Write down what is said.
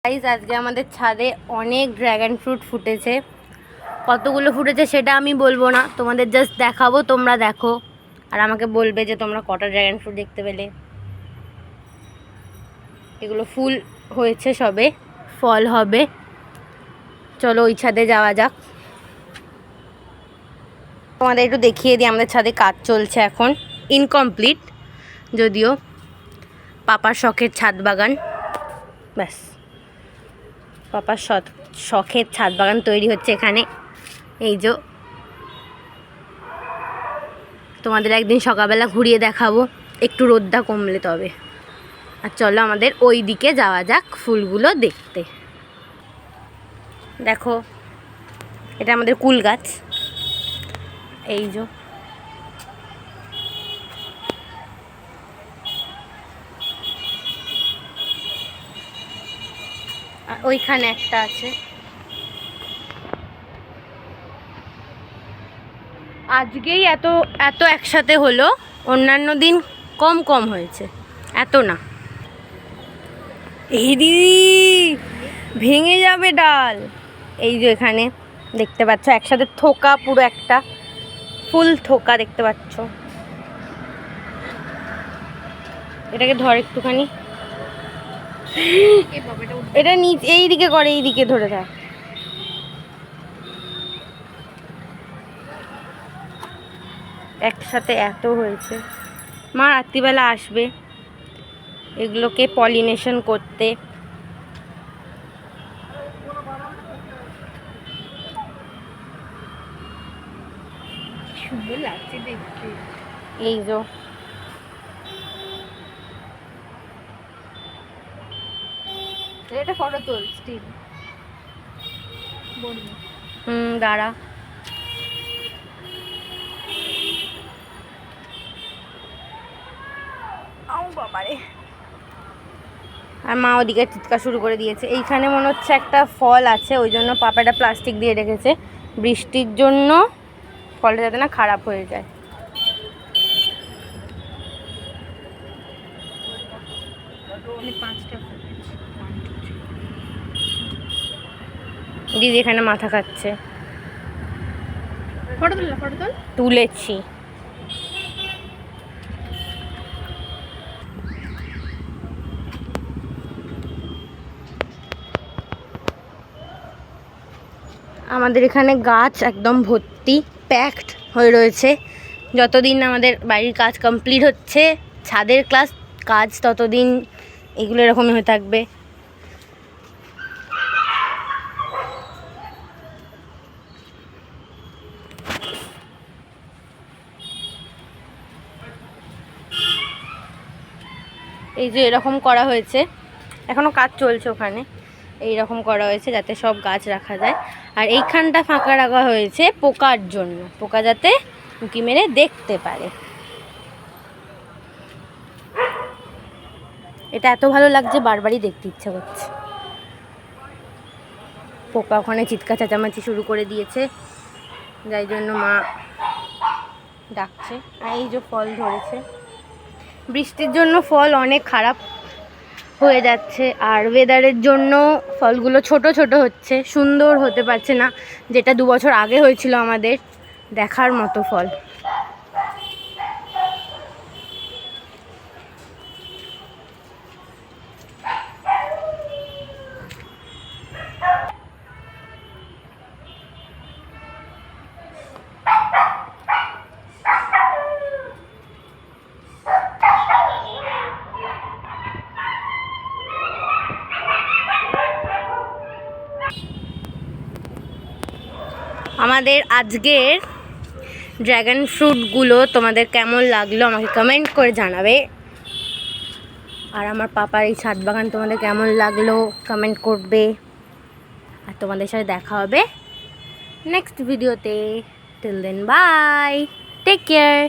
Guys, আজকে আমাদের ছাদে অনেক ড্র্যাগন ফ্রুট ফুটেছে। কতগুলো ফুটেছে সেটা আমি বলবো না, তোমাদের জাস্ট দেখাবো, তোমরা দেখো আর আমাকে বলবে যে তোমরা কটা ড্র্যাগন ফ্রুট দেখতে পেলে। এগুলো ফুল হয়েছে, সবে ফল হবে। চলো ওই ছাদে যাওয়া যাক। তোমাদের একটু দেখিয়ে দিই, আমাদের ছাদে কাজ চলছে এখন, ইনকমপ্লিট যদিও। পাপার শখের ছাদ বাগান, ব্যাস পাপার শখের ছাদ বাগান তৈরি হচ্ছে এখানে। এই যে তোমাদের একদিন সকালবেলা ঘুরিয়ে দেখাবো, একটু রোদটা কমলে তবে। আর চলো আমাদের ওই দিকে যাওয়া যাক ফুলগুলো দেখতে। দেখো, এটা আমাদের কুল গাছ। এই যে আর ওইখানে একটা আছে। আজকেই এত এত একসাথে হলো, অন্যান্য দিন কম কম হয়েছে, এত না। এই দিদি ভেঙে যাবে ডাল। এই যে এখানে দেখতে পাচ্ছ একসাথে থোকা, পুরো একটা ফুল থোকা দেখতে পাচ্ছ। এটাকে ধর একটুখানি, এটা নিচে এই দিকে করে, এই দিকে ধরে থাক। একসাথে এত হয়েছে। মা রাত্রিবেলা আসবে এগুলোকে পলিনেশন করতে। সুন্দর লাগছে দেখতে। এই যে এটা ফটো তোল স্টিল। দাঁড়া। বাবারে, আর মা ওদিকে চিৎকার শুরু করে দিয়েছে। এইখানে মনে হচ্ছে একটা ফল আছে, ওই জন্য পাপাটা প্লাস্টিক দিয়ে রেখেছে, বৃষ্টির জন্য ফলটা যাতে না খারাপ হয়ে যায়। দিদি এখানে মাথা খাচ্ছে। তুলেছি। আমাদের এখানে গাছ একদম ভর্তি, প্যাকড হয়ে রয়েছে। যতদিন আমাদের বাড়ির কাজ কমপ্লিট হচ্ছে, ছাদের কাজ, ততদিন এগুলো এরকমই হয়ে থাকবে। এই যে এরকম করা হয়েছে, এখনও কাজ চলছে ওখানে। এই রকম করা হয়েছে যাতে সব গাছ রাখা যায়। আর এইখানটা ফাঁকা রাখা হয়েছে পোকার জন্য, পোকা যাতে উঁকি মেরে দেখতে পারে। এটা এত ভালো লাগছে, বারবারই দেখতে ইচ্ছা করছে। পোকা ওখানে চিৎকার চেঁচামেচি শুরু করে দিয়েছে, যাই জন্য মা ডাকছে। আর এই যে ফল ধরেছে, বৃষ্টির জন্য ফল অনেক খারাপ হয়ে যাচ্ছে, আর ওয়েদারের জন্য ফলগুলো ছোট ছোট হচ্ছে, সুন্দর হতে পারছে না, যেটা 2 বছর আগে হয়েছিল আমাদের দেখার মতো ফল। আমাদের আজকের ড্র্যাগন ফ্রুটগুলো তোমাদের কেমন লাগলো আমাকে কমেন্ট করে জানাবে। আর আমার পাপার এই ছাদ বাগান তোমাদের কেমন লাগলো কমেন্ট করবে। আর তোমাদের সাথে দেখা হবে নেক্সট ভিডিওতে। Till then bye, take care.